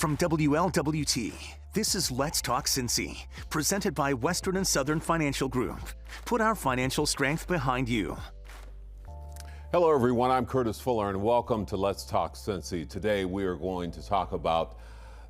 From WLWT, this is Let's Talk Cincy, presented by Western and Southern Financial Group. Put our financial strength behind you. Hello, everyone. I'm Curtis Fuller, and welcome to Let's Talk Cincy. Today, we are going to talk about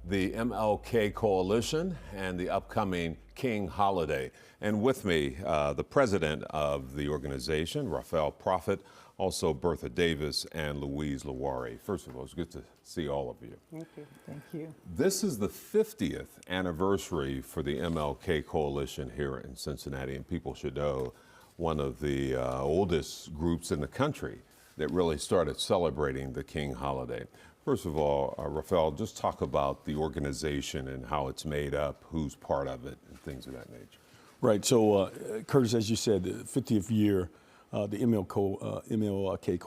the MLK Coalition and the upcoming King holiday. And with me, the president of the organization, Rafael Prophet, also Bertha Davis and Louise Lawari. First of all, it's good to see all of you. Thank you. Thank you. This is the 50th anniversary for the MLK Coalition here in Cincinnati, and people should know one of the oldest groups in the country that really started celebrating the King holiday. First of all, Rafael, just talk about the organization and how it's made up, who's part of it, and things of that nature. Right. So, Curtis, as you said, the 50th year, the MLK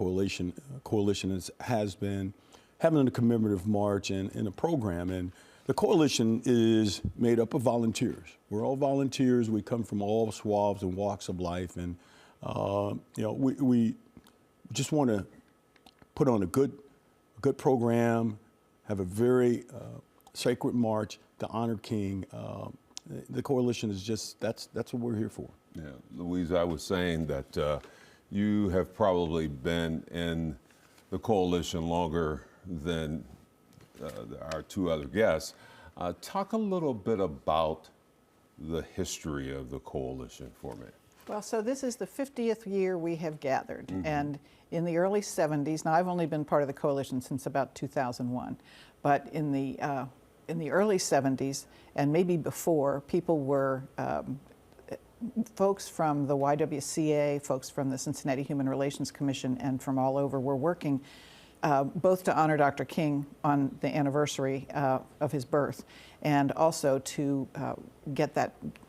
Coalition has been having a commemorative march and a program. And the coalition is made up of volunteers. We're all volunteers. We come from all swaths and walks of life. And, we just want to put on a good program, have a very sacred march to honor King. The coalition is just, that's what we're here for. Yeah, Louise, I was saying that you have probably been in the coalition longer than our two other guests. Talk a little bit about the history of the coalition for me. Well, so this is the 50th year we have gathered. And in the early 70s, now I've only been part of the coalition since about 2001, but in the early 70s and maybe before, people were folks from the YWCA, folks from the Cincinnati Human Relations Commission, and from all over were working both to honor Dr. King on the anniversary of his birth, and also to get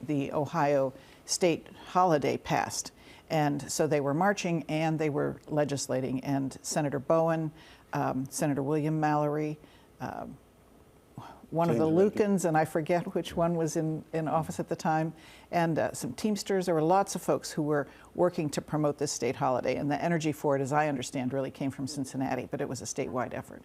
the Ohio state holiday passed. And so they were marching and they were legislating, and Senator Bowen, Senator William Mallory, one of the Lukens, and I forget which one was in office at the time, and some Teamsters. There were lots of folks who were working to promote this state holiday, and the energy for it, as I understand, really came from Cincinnati, but it was a statewide effort.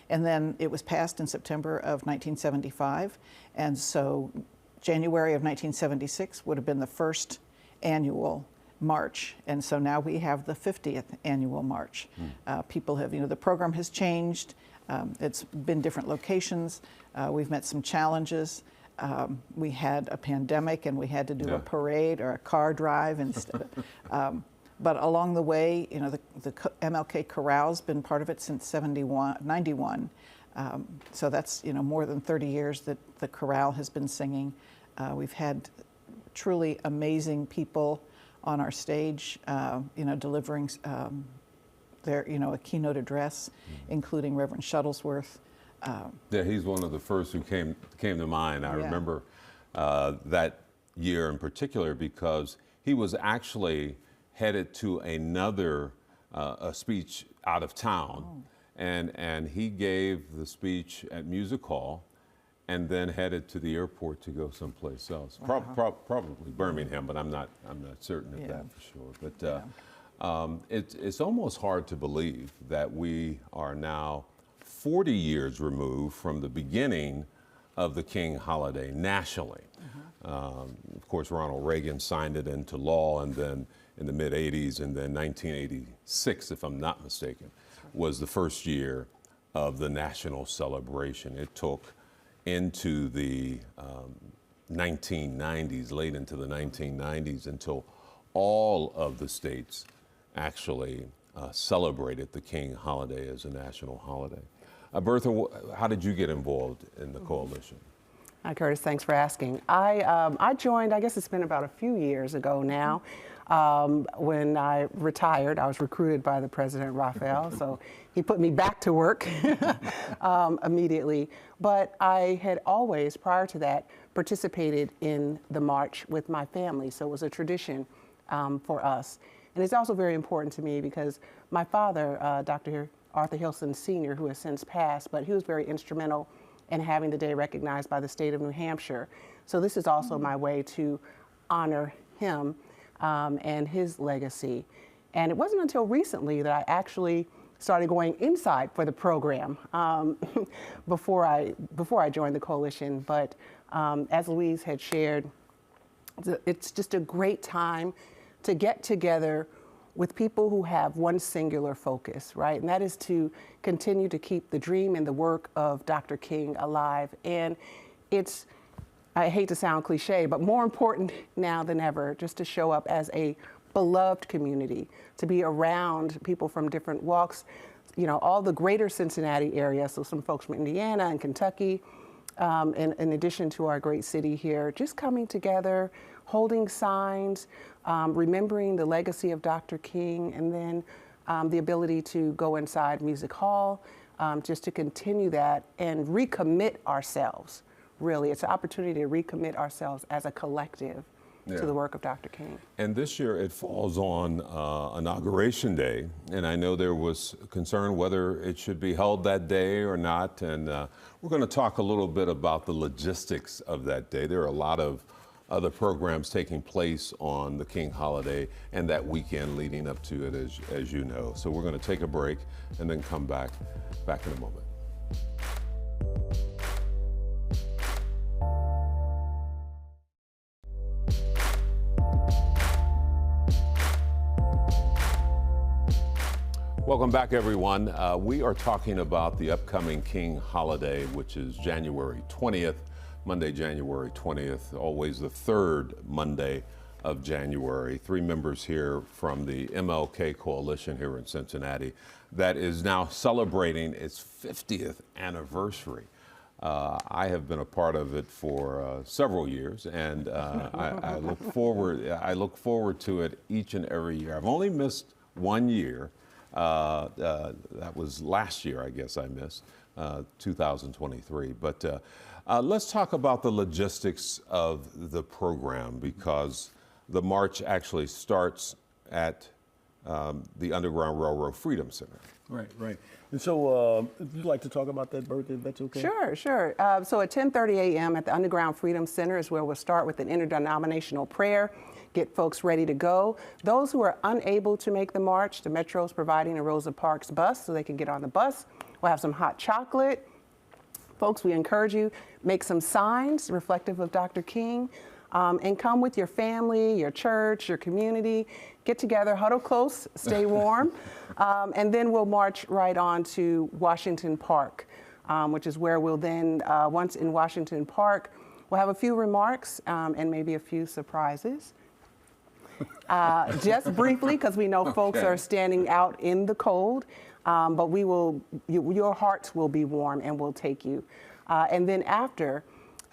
And then it was passed in September of 1975, and so January of 1976 would have been the first annual march, and so now we have the 50th annual march. People have, the program has changed. It's been different locations. We've met some challenges. We had a pandemic and we had to do a parade or a car drive instead. But along the way, the MLK Chorale's been part of it since 91. So that's, more than 30 years that the chorale has been singing. We've had truly amazing people on our stage, delivering a keynote address, including Reverend Shuttlesworth. Yeah, he's one of the first who came to mind. I remember that year in particular because he was actually headed to another a speech out of town, and he gave the speech at Music Hall, and then headed to the airport to go someplace else. Wow. Probably Birmingham, but I'm not certain of that for sure. But it's almost hard to believe that we are now 40 years removed from the beginning of the King holiday nationally. Of course, Ronald Reagan signed it into law, and then in the mid-'80s, and then 1986, if I'm not mistaken, was the first year of the national celebration. It took into the 1990s, late into the 1990s, until all of the states actually celebrated the King holiday as a national holiday. Bertha, how did you get involved in the coalition? Hi, Curtis. Thanks for asking. I joined, I guess it's been about a few years ago now. When I retired, I was recruited by the President, Rafael, so he put me back to work immediately. But I had always, prior to that, participated in the march with my family, so it was a tradition for us. And it's also very important to me because my father, Dr. Arthur Hilson Sr., who has since passed, but he was very instrumental in having the day recognized by the state of New Hampshire. So this is also my way to honor him and his legacy. And it wasn't until recently that I actually started going inside for the program before I joined the coalition. But as Louise had shared, it's just a great time to get together with people who have one singular focus, right? And that is to continue to keep the dream and the work of Dr. King alive. And it's, I hate to sound cliche, but more important now than ever, just to show up as a beloved community, to be around people from different walks, you know, all the greater Cincinnati area, so some folks from Indiana and Kentucky, in addition to our great city here, just coming together, holding signs, remembering the legacy of Dr. King, and then the ability to go inside Music Hall, just to continue that and recommit ourselves. Really, it's an opportunity to recommit ourselves as a collective to the work of Dr. King. And this year it falls on Inauguration Day, and I know there was concern whether it should be held that day or not, and we're going to talk a little bit about the logistics of that day. There are a lot of other programs taking place on the King holiday and that weekend leading up to it, as you know. So we're going to take a break and then come back in a moment. Welcome back, everyone. We are talking about the upcoming King holiday, which is January 20th, Monday, January 20th, always the third Monday of January. 3 members here from the MLK Coalition here in Cincinnati that is now celebrating its 50th anniversary. I have been a part of it for several years, and I look forward to it each and every year. I've only missed 1 year. That was last year, I guess I missed, 2023. But let's talk about the logistics of the program, because the march actually starts at the Underground Railroad Freedom Center. Right. And so if you'd like to talk about that, Bertha, if that's okay? Sure. So at 10:30 a.m. at the Underground Freedom Center is where we'll start with an interdenominational prayer, get folks ready to go. Those who are unable to make the march, the Metro is providing a Rosa Parks bus so they can get on the bus. We'll have some hot chocolate. Folks, we encourage you, make some signs reflective of Dr. King, and come with your family, your church, your community. Get together, huddle close, stay warm, and then we'll march right on to Washington Park, which is where we'll then, once in Washington Park, we'll have a few remarks and maybe a few surprises. Just briefly, because we know folks are standing out in the cold, but we will, your hearts will be warm and we'll take you. And then after,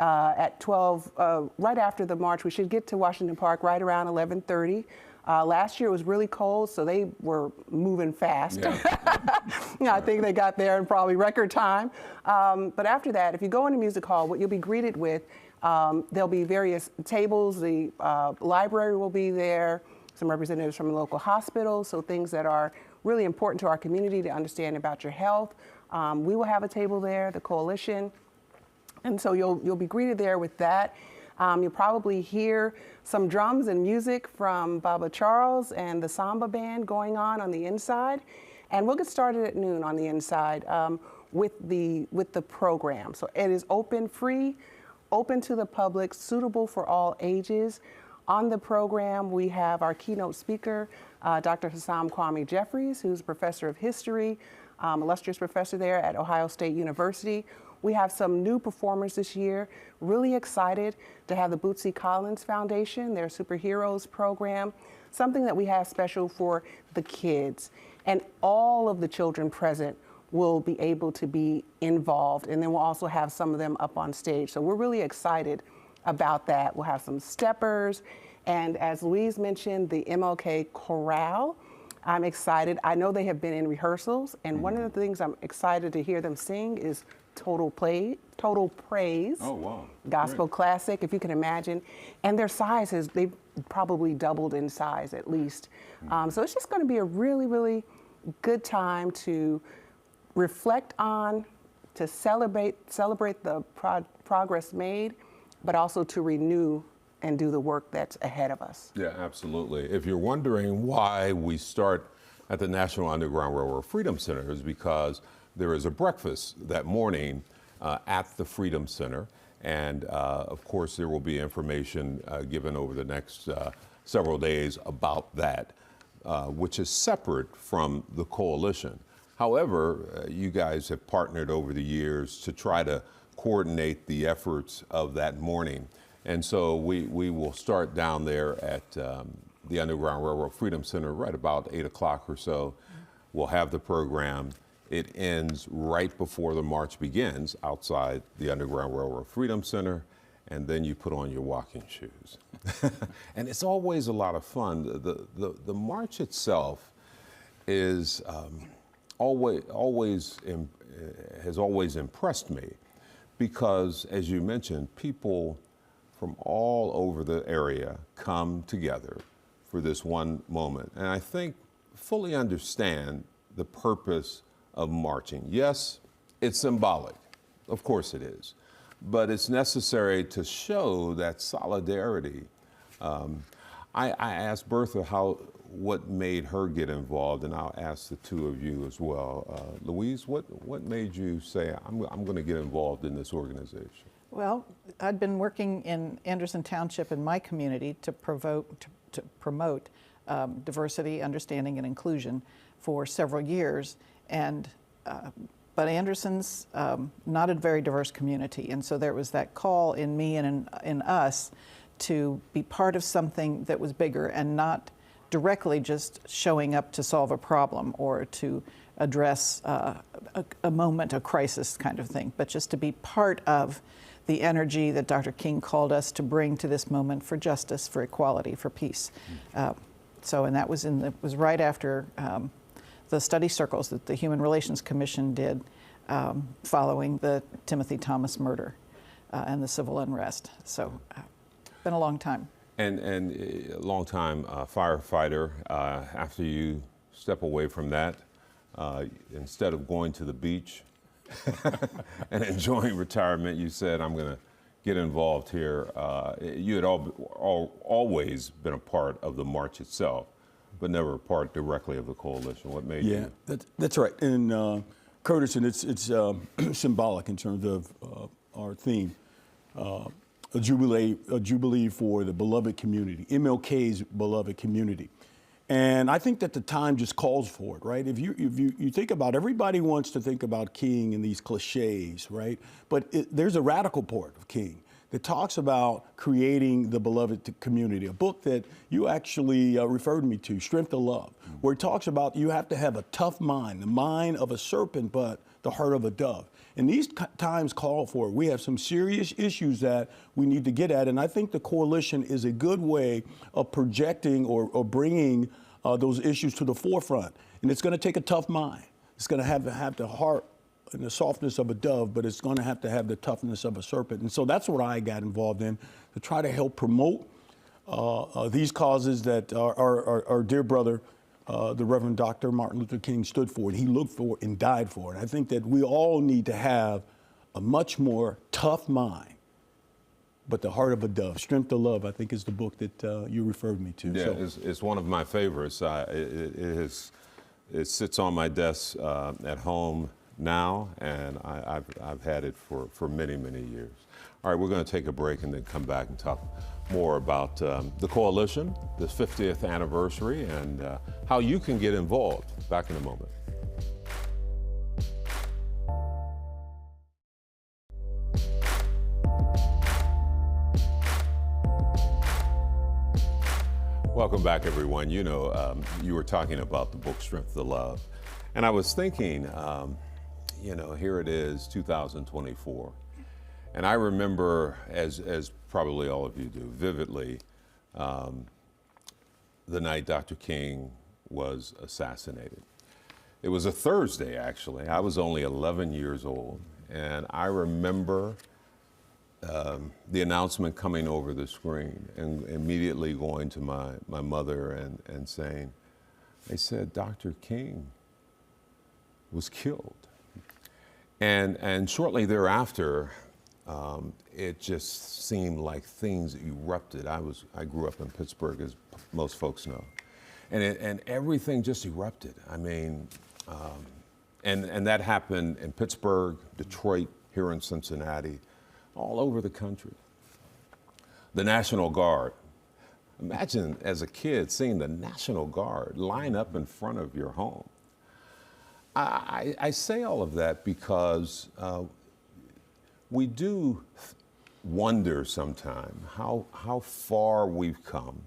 at 12, right after the march, we should get to Washington Park right around 11:30. Last year it was really cold, so they were moving fast. Yeah. I think they got there in probably record time. But after that, if you go into Music Hall, what you'll be greeted with, there'll be various tables. The library will be there, some representatives from the local hospitals, so things that are really important to our community to understand about your health. We will have a table there, the coalition. And so you'll be greeted there with that. You'll probably hear some drums and music from Baba Charles and the Samba Band going on the inside. And we'll get started at noon on the inside with the program. So it is open, free, open to the public, suitable for all ages. On the program, we have our keynote speaker, Dr. Hassam Kwame Jeffries, who's a professor of history, illustrious professor there at Ohio State University. We have some new performers this year. Really excited to have the Bootsy Collins Foundation, their Superheroes program, something that we have special for the kids. And all of the children present will be able to be involved. And then we'll also have some of them up on stage. So we're really excited about that. We'll have some steppers. And as Louise mentioned, the MLK Chorale. I'm excited. I know they have been in rehearsals. And one of the things I'm excited to hear them sing is Total Praise. Oh, wow. Gospel Great. Classic, if you can imagine. And their sizes, they've probably doubled in size at least. So it's just going to be a really, really good time to reflect on, to celebrate the progress made, but also to renew and do the work that's ahead of us. Yeah, absolutely. If you're wondering why we start at the National Underground Railroad Freedom Center is because there is a breakfast that morning at the Freedom Center. And of course, there will be information given over the next several days about that, which is separate from the coalition. However, you guys have partnered over the years to try to coordinate the efforts of that morning. And so we will start down there at the Underground Railroad Freedom Center right about 8 o'clock or so. We'll have the program. It ends right before the march begins outside the Underground Railroad Freedom Center, and then you put on your walking shoes. And it's always a lot of fun. The march itself is has always impressed me because, as you mentioned, people from all over the area come together for this one moment. And I think fully understand the purpose of marching. Yes, it's symbolic. Of course it is. But it's necessary to show that solidarity. I asked Bertha what made her get involved, and I'll ask the two of you as well. Louise, what made you say, I'm going to get involved in this organization? Well, I'd been working in Anderson Township in my community to promote diversity, understanding, and inclusion for several years. But Anderson's not a very diverse community, and so there was that call in me and in us to be part of something that was bigger and not directly just showing up to solve a problem or to address a moment, a crisis kind of thing, but just to be part of the energy that Dr. King called us to bring to this moment for justice, for equality, for peace. And that was was right after the study circles that the Human Relations Commission did following the Timothy Thomas murder and the civil unrest. So, been a long time. And a long time firefighter. After you step away from that, instead of going to the beach and enjoying retirement, you said, I'm going to get involved here. You had always been a part of the march itself, but never a part directly of the coalition. What made you? Yeah, that's right. And Curtis, and it's symbolic in terms of our theme. A jubilee for the beloved community, MLK's beloved community. And I think that the time just calls for it, right? If you think about, everybody wants to think about King in these cliches, right? But there's a radical part of King that talks about creating the beloved community, a book that you actually referred me to, Strength of Love, where it talks about you have to have a tough mind, the mind of a serpent, but the heart of a dove. And these times call for it. We have some serious issues that we need to get at, and I think the coalition is a good way of projecting or bringing those issues to the forefront. And it's going to take a tough mind. It's going to have the heart and the softness of a dove, but it's going to have the toughness of a serpent. And so that's what I got involved in, to try to help promote these causes that our dear brother, the Reverend Dr. Martin Luther King, stood for, and he looked for and died for. And I think that we all need to have a much more tough mind, but the heart of a dove. Strength of Love, I think, is the book that you referred me to. Yeah, so. it's one of my favorites. It sits on my desk at home now, and I've had it for many, many years. All right, we're going to take a break and then come back and talk more about the coalition, the 50th anniversary, and how you can get involved. Back in a moment. Welcome back, everyone. You know, you were talking about the book Strength of Love, and I was thinking, you know, here it is, 2024. And I remember, as probably all of you do, vividly, the night Dr. King was assassinated. It was a Thursday, actually. I was only 11 years old, and I remember the announcement coming over the screen and immediately going to my mother and saying, they said Dr. King was killed. And shortly thereafter, it just seemed like things erupted. I grew up in Pittsburgh, as most folks know. and everything just erupted. I mean, and that happened in Pittsburgh, Detroit, here in Cincinnati, all over the country. The National Guard. Imagine as a kid seeing the National Guard line up in front of your home. I say all of that because we do wonder sometime how far we've come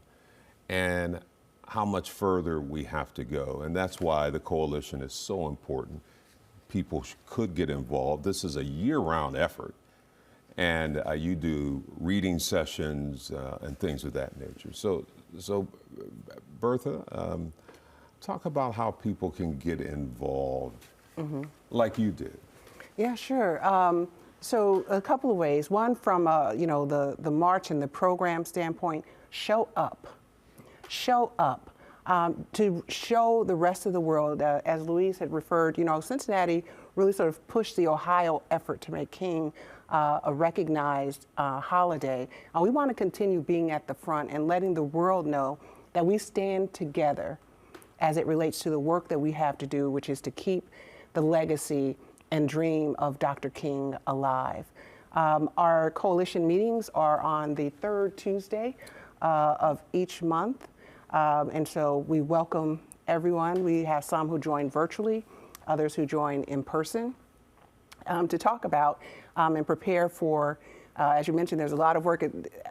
and how much further we have to go. And that's why the coalition is so important. People could get involved. This is a year-round effort. And you do reading sessions and things of that nature. So Bertha, talk about how people can get involved like you did. Yeah, sure. So a couple of ways. One, from the march and the program standpoint, show up. Show up. To show the rest of the world, as Louise had referred, Cincinnati really sort of pushed the Ohio effort to make King a recognized holiday. We want to continue being at the front and letting the world know that we stand together as it relates to the work that we have to do, which is to keep the legacy and dream of Dr. King alive. Our coalition meetings are on the third Tuesday of each month. And so we welcome everyone. We have some who join virtually, others who join in person, to talk about and prepare for, as you mentioned, there's a lot of work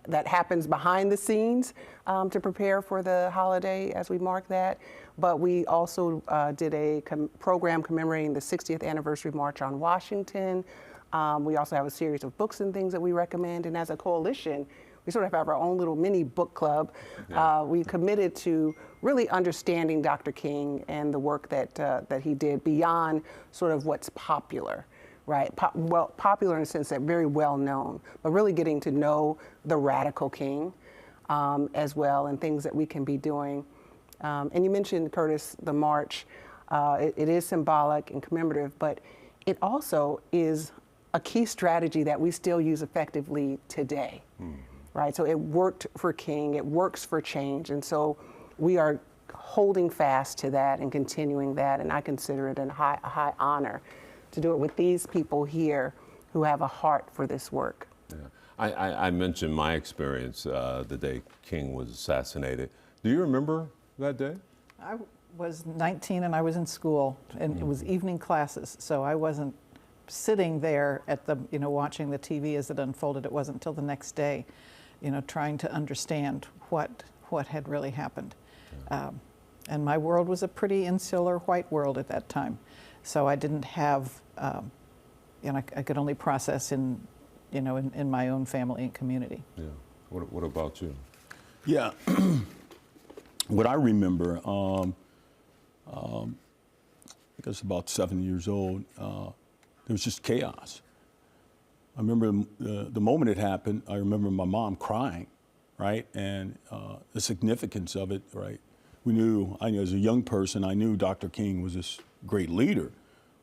that happens behind the scenes to prepare for the holiday as we mark that. But we also did a program commemorating the 60th anniversary March on Washington. We also have a series of books and things that we recommend. And as a coalition, we sort of have our own little mini book club. Yeah. We committed to really understanding Dr. King and the work that he did beyond sort of what's popular, right? Popular in the sense that very well known, but really getting to know the radical King as well, and things that we can be doing. And you mentioned, Curtis, the march. It is symbolic and commemorative, but it also is a key strategy that we still use effectively today. Right, so it worked for King, it works for change, and so we are holding fast to that and continuing that, and I consider it a high honor to do it with these people here who have a heart for this work. Yeah. I mentioned my experience the day King was assassinated. Do you remember that day? I was 19 and I was in school, and it was evening classes, so I wasn't sitting there at the, watching the TV as it unfolded. It wasn't until the next day, trying to understand what had really happened. And my world was a pretty insular white world at that time. So I didn't have, I could only process in my own family and community. Yeah. What about you? Yeah. What I remember, I think I was about 7 years old. There was just chaos. I remember the moment it happened, I remember my mom crying, right? And the significance of it, right? I knew as a young person, I knew Dr. King was this great leader,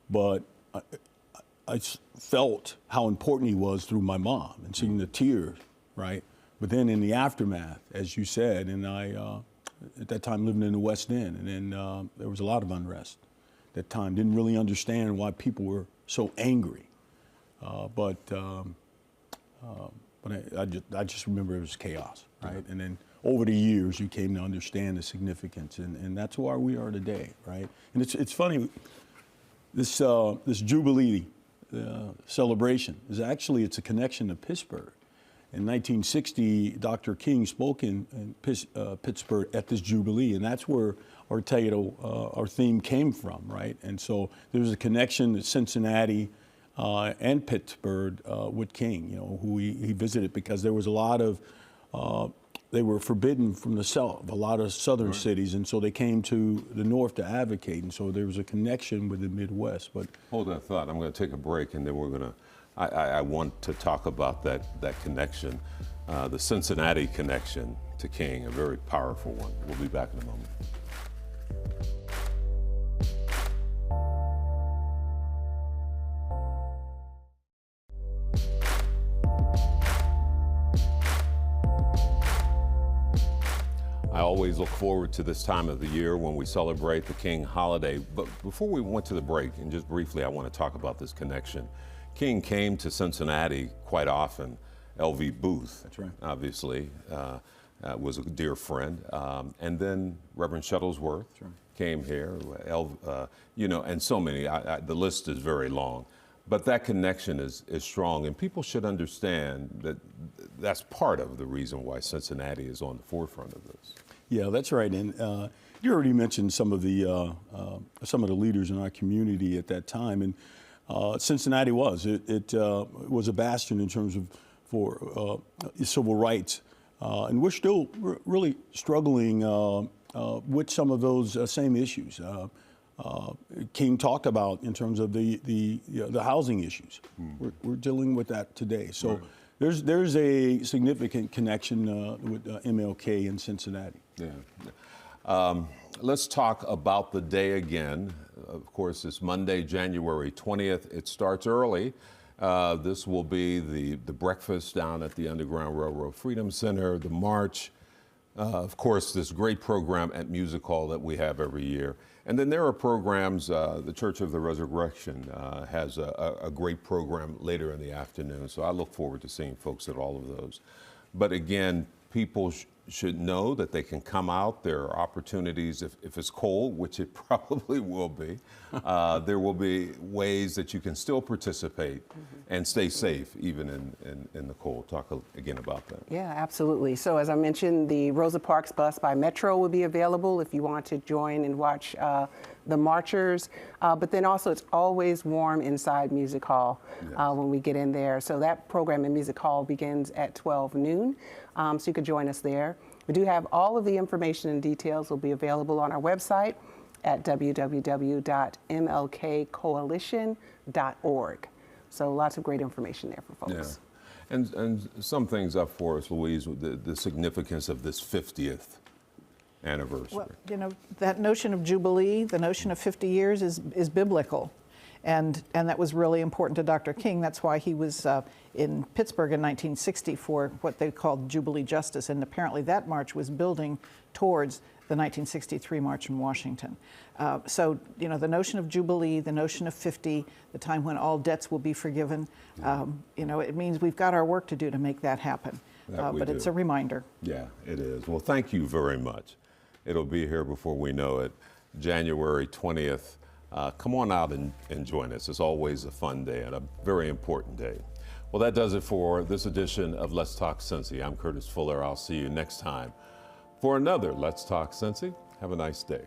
but I felt how important he was through my mom and seeing the tears, right? But then in the aftermath, as you said, and I, at that time living in the West End, and then there was a lot of unrest at that time. Didn't really understand why people were so angry. But I just remember it was chaos, right? And then over the years, you came to understand the significance, and that's why we are today, right? And it's funny, this Jubilee celebration is actually, it's a connection to Pittsburgh. In 1960, Dr. King spoke in Pittsburgh at this Jubilee, and that's where our title, our theme came from, right? And so there was a connection to Cincinnati and Pittsburgh with King, who he visited, because there was a lot of, they were forbidden from the South, a lot of southern cities, and so they came to the North to advocate, and so there was a connection with the Midwest. But hold that thought. I'm going to take a break, and then we're going to, I want to talk about that connection, the Cincinnati connection to King, a very powerful one. We'll be back in a moment. I always look forward to this time of the year when we celebrate the King holiday. But before we went to the break, and just briefly, I want to talk about this connection. King came to Cincinnati quite often. L.V. Booth, That's right. obviously, was a dear friend. And then Reverend Shuttlesworth came here, and so many. The list is very long. But that connection is strong, and people should understand that that's part of the reason why Cincinnati is on the forefront of this. Yeah, that's right. And you already mentioned some of the leaders in our community at that time, and Cincinnati was a bastion in terms of for civil rights, and we're still really struggling with some of those same issues. King talked about in terms of the housing issues. We're dealing with that today. So there's a significant connection with MLK in Cincinnati. Yeah. Let's talk about the day again. Of course, it's Monday, January 20th. It starts early. This will be the breakfast down at the Underground Railroad Freedom Center, the march. Of course, this great program at Music Hall that we have every year. And then there are programs, the Church of the Resurrection has a great program later in the afternoon. So I look forward to seeing folks at all of those. But again, people should know that they can come out. There are opportunities if it's cold, which it probably will be. There will be ways that you can still participate and stay safe even in the cold. Talk again about that. Yeah, absolutely. So as I mentioned, the Rosa Parks bus by Metro will be available if you want to join and watch the marchers. But then also it's always warm inside Music Hall when we get in there. So that program in Music Hall begins at 12 noon. So you could join us there. We do have all of the information and details will be available on our website at www.mlkcoalition.org. So lots of great information there for folks. Yeah. And some things up for us, Louise, with the significance of this 50th anniversary. Well, that notion of Jubilee, the notion of 50 years is biblical. And that was really important to Dr. King. That's why he was in Pittsburgh in 1960 for what they called Jubilee Justice. And apparently that march was building towards the 1963 march in Washington. So, the notion of Jubilee, the notion of 50, the time when all debts will be forgiven, it means we've got our work to do to make that happen. But it's a reminder. Yeah, it is. Well, thank you very much. It'll be here before we know it, January 20th. Come on out and join us. It's always a fun day and a very important day. Well, that does it for this edition of Let's Talk Cincy. I'm Curtis Fuller. I'll see you next time for another Let's Talk Cincy. Have a nice day.